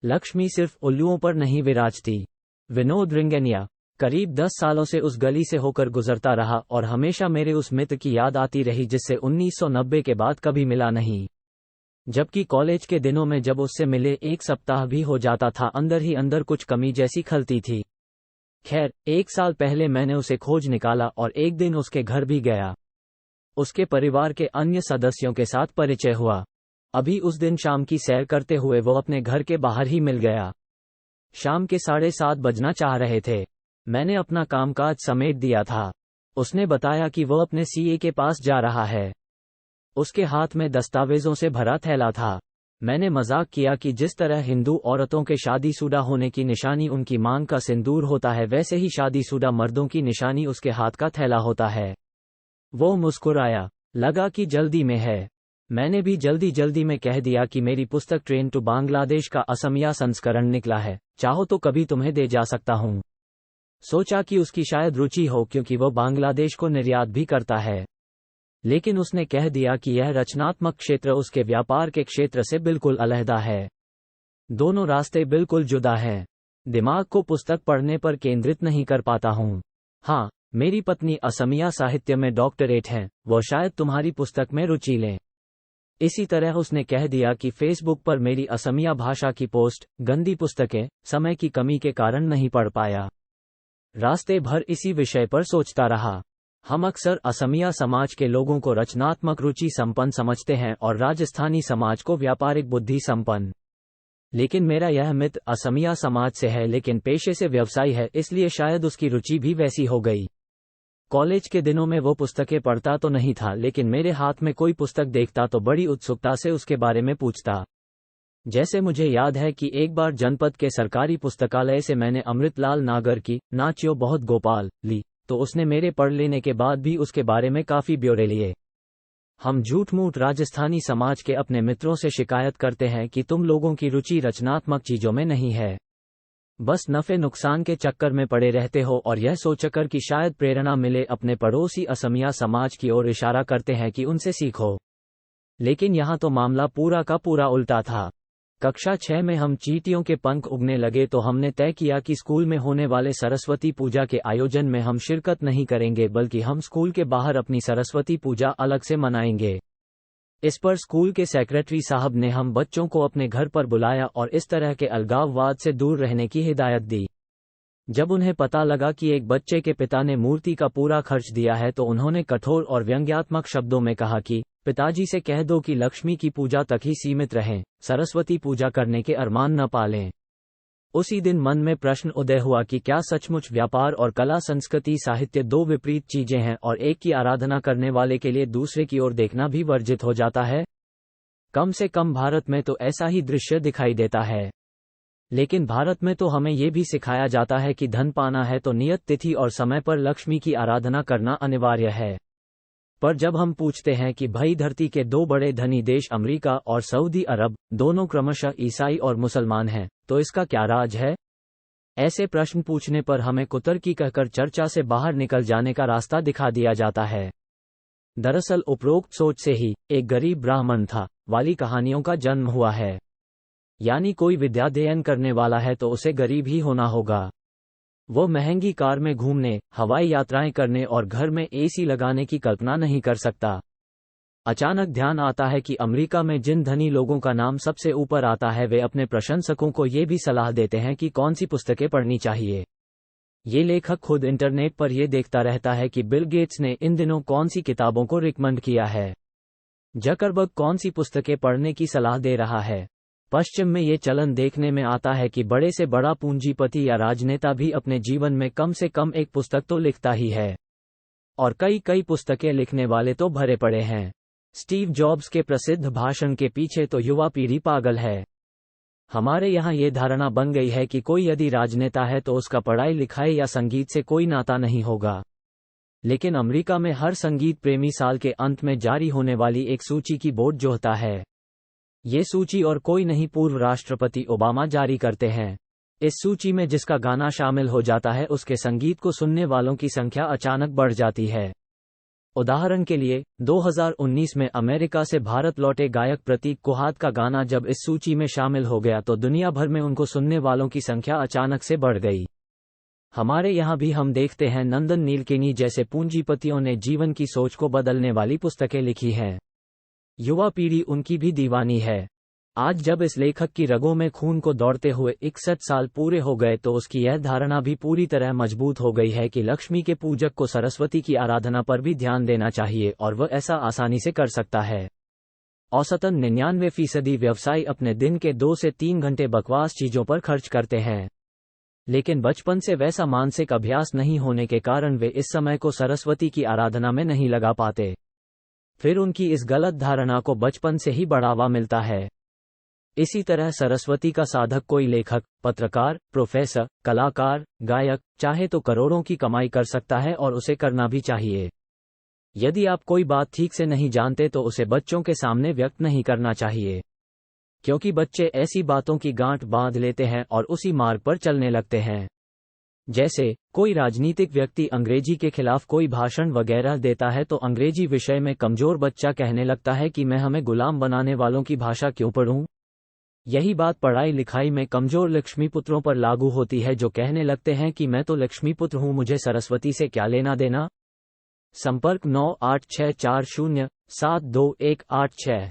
लक्ष्मी सिर्फ उल्लुओं पर नहीं विराजती। विनोद रिंगनिया। करीब 10 सालों से उस गली से होकर गुजरता रहा और हमेशा मेरे उस मित्र की याद आती रही जिससे 1990 के बाद कभी मिला नहीं। जबकि कॉलेज के दिनों में जब उससे मिले 1 सप्ताह भी हो जाता था, अंदर ही अंदर कुछ कमी जैसी खलती थी। खैर, 1 साल पहले मैंने उसे खोज निकाला और एक दिन उसके घर भी गया। उसके परिवार के अन्य सदस्यों के साथ परिचय हुआ। अभी उस दिन शाम की सैर करते हुए वो अपने घर के बाहर ही मिल गया। शाम के 7:30 बजना चाह रहे थे। मैंने अपना कामकाज समेट दिया था। उसने बताया कि वो अपने सीए के पास जा रहा है। उसके हाथ में दस्तावेजों से भरा थैला था। मैंने मजाक किया कि जिस तरह हिंदू औरतों के शादीशुदा होने की निशानी उनकी मांग का सिंदूर होता है, वैसे ही शादीशुदा मर्दों की निशानी उसके हाथ का थैला होता है। वो मुस्कुराया। लगा कि जल्दी में है। मैंने भी जल्दी जल्दी में कह दिया कि मेरी पुस्तक ट्रेन टू बांग्लादेश का असमिया संस्करण निकला है, चाहो तो कभी तुम्हें दे जा सकता हूँ। सोचा कि उसकी शायद रुचि हो क्योंकि वो बांग्लादेश को निर्यात भी करता है। लेकिन उसने कह दिया कि यह रचनात्मक क्षेत्र उसके व्यापार के क्षेत्र से बिल्कुल अलहदा है। दोनों रास्ते बिल्कुल जुदा हैं। दिमाग को पुस्तक पढ़ने पर केंद्रित नहीं कर पाता हूँ। हाँ, मेरी पत्नी असमिया साहित्य में डॉक्टरेट हैं, वो शायद तुम्हारी पुस्तक में रुचि लें। इसी तरह उसने कह दिया कि फेसबुक पर मेरी असमिया भाषा की पोस्ट, गंदी पुस्तकें, समय की कमी के कारण नहीं पढ़ पाया। रास्ते भर इसी विषय पर सोचता रहा। हम अक्सर असमिया समाज के लोगों को रचनात्मक रुचि संपन्न समझते हैं और राजस्थानी समाज को व्यापारिक बुद्धि संपन्न। लेकिन मेरा यह मित्र असमिया समाज से है लेकिन पेशे से व्यवसायी है, इसलिए शायद उसकी रुचि भी वैसी हो गई। कॉलेज के दिनों में वो पुस्तकें पढ़ता तो नहीं था, लेकिन मेरे हाथ में कोई पुस्तक देखता तो बड़ी उत्सुकता से उसके बारे में पूछता। जैसे मुझे याद है कि एक बार जनपद के सरकारी पुस्तकालय से मैंने अमृतलाल नागर की नाच्यो बहुत गोपाल ली, तो उसने मेरे पढ़ लेने के बाद भी उसके बारे में काफी ब्यौरे लिए। हम झूठ मूठ राजस्थानी समाज के अपने मित्रों से शिकायत करते हैं कि तुम लोगों की रुचि रचनात्मक चीजों में नहीं है, बस नफे नुकसान के चक्कर में पड़े रहते हो और यह सोचकर कि शायद प्रेरणा मिले अपने पड़ोसी असमिया समाज की ओर इशारा करते हैं कि उनसे सीखो। लेकिन यहाँ तो मामला पूरा का पूरा उल्टा था। कक्षा 6 में हम चींटियों के पंख उगने लगे तो हमने तय किया कि स्कूल में होने वाले सरस्वती पूजा के आयोजन में हम शिरकत नहीं करेंगे, बल्कि हम स्कूल के बाहर अपनी सरस्वती पूजा अलग से मनाएंगे। इस पर स्कूल के सेक्रेटरी साहब ने हम बच्चों को अपने घर पर बुलाया और इस तरह के अलगाववाद से दूर रहने की हिदायत दी। जब उन्हें पता लगा कि एक बच्चे के पिता ने मूर्ति का पूरा खर्च दिया है तो उन्होंने कठोर और व्यंग्यात्मक शब्दों में कहा कि पिताजी से कह दो कि लक्ष्मी की पूजा तक ही सीमित रहें, सरस्वती पूजा करने के अरमान न पालें। उसी दिन मन में प्रश्न उदय हुआ कि क्या सचमुच व्यापार और कला संस्कृति साहित्य दो विपरीत चीजें हैं और एक की आराधना करने वाले के लिए दूसरे की ओर देखना भी वर्जित हो जाता है? कम से कम भारत में तो ऐसा ही दृश्य दिखाई देता है। लेकिन भारत में तो हमें ये भी सिखाया जाता है कि धन पाना है तो नियत तिथि और समय पर लक्ष्मी की आराधना करना अनिवार्य है। पर जब हम पूछते हैं कि भाई धरती के दो बड़े धनी देश अमेरिका और सऊदी अरब दोनों क्रमशः ईसाई और मुसलमान हैं, तो इसका क्या राज है? ऐसे प्रश्न पूछने पर हमें कुतर्की कहकर चर्चा से बाहर निकल जाने का रास्ता दिखा दिया जाता है। दरअसल उपरोक्त सोच से ही एक गरीब ब्राह्मण था वाली कहानियों का जन्म हुआ है। यानी कोई विद्याध्ययन करने वाला है तो उसे गरीब ही होना होगा। वो महंगी कार में घूमने, हवाई यात्राएं करने और घर में एसी लगाने की कल्पना नहीं कर सकता। अचानक ध्यान आता है कि अमेरिका में जिन धनी लोगों का नाम सबसे ऊपर आता है वे अपने प्रशंसकों को ये भी सलाह देते हैं कि कौन सी पुस्तकें पढ़नी चाहिए। ये लेखक खुद इंटरनेट पर यह देखता रहता है कि बिल गेट्स ने इन दिनों कौन सी किताबों को रिकमेंड किया है, जकरबर्ग कौन सी पुस्तकें पढ़ने की सलाह दे रहा है। पश्चिम में ये चलन देखने में आता है कि बड़े से बड़ा पूंजीपति या राजनेता भी अपने जीवन में कम से कम एक पुस्तक तो लिखता ही है, और कई पुस्तकें लिखने वाले तो भरे पड़े हैं। स्टीव जॉब्स के प्रसिद्ध भाषण के पीछे तो युवा पीढ़ी पागल है। हमारे यहाँ ये धारणा बन गई है कि कोई यदि राजनेता है तो उसका पढ़ाई लिखाई या संगीत से कोई नाता नहीं होगा। लेकिन अमेरिका में हर संगीत प्रेमी साल के अंत में जारी होने वाली एक सूची की बोर्ड जोहता है। ये सूची और कोई नहीं, पूर्व राष्ट्रपति ओबामा जारी करते हैं। इस सूची में जिसका गाना शामिल हो जाता है उसके संगीत को सुनने वालों की संख्या अचानक बढ़ जाती है। उदाहरण के लिए 2019 में अमेरिका से भारत लौटे गायक प्रतीक कुहाद का गाना जब इस सूची में शामिल हो गया तो दुनिया भर में उनको सुनने वालों की संख्या अचानक से बढ़ गई। हमारे यहाँ भी हम देखते हैं नंदन नीलकेनी जैसे पूंजीपतियों ने जीवन की सोच को बदलने वाली पुस्तकें लिखी हैं। युवा पीढ़ी उनकी भी दीवानी है। आज जब इस लेखक की रगों में खून को दौड़ते हुए 61 साल पूरे हो गए तो उसकी यह धारणा भी पूरी तरह मजबूत हो गई है कि लक्ष्मी के पूजक को सरस्वती की आराधना पर भी ध्यान देना चाहिए और वह ऐसा आसानी से कर सकता है। औसतन 99% व्यवसायी अपने दिन के 2 से 3 घंटे बकवास चीजों पर खर्च करते हैं, लेकिन बचपन से वैसा मानसिक अभ्यास नहीं होने के कारण वे इस समय को सरस्वती की आराधना में नहीं लगा पाते। फिर उनकी इस गलत धारणा को बचपन से ही बढ़ावा मिलता है। इसी तरह सरस्वती का साधक कोई लेखक, पत्रकार, प्रोफेसर, कलाकार, गायक चाहे तो करोड़ों की कमाई कर सकता है और उसे करना भी चाहिए। यदि आप कोई बात ठीक से नहीं जानते तो उसे बच्चों के सामने व्यक्त नहीं करना चाहिए, क्योंकि बच्चे ऐसी बातों की गांठ बांध लेते हैं और उसी मार्ग पर चलने लगते हैं। जैसे कोई राजनीतिक व्यक्ति अंग्रेजी के खिलाफ कोई भाषण वगैरह देता है तो अंग्रेजी विषय में कमजोर बच्चा कहने लगता है कि मैं हमें गुलाम बनाने वालों की भाषा क्यों पढ़ूं। यही बात पढ़ाई लिखाई में कमजोर लक्ष्मीपुत्रों पर लागू होती है जो कहने लगते हैं कि मैं तो लक्ष्मीपुत्र हूं, मुझे सरस्वती से क्या लेना देना। संपर्क 9864072186।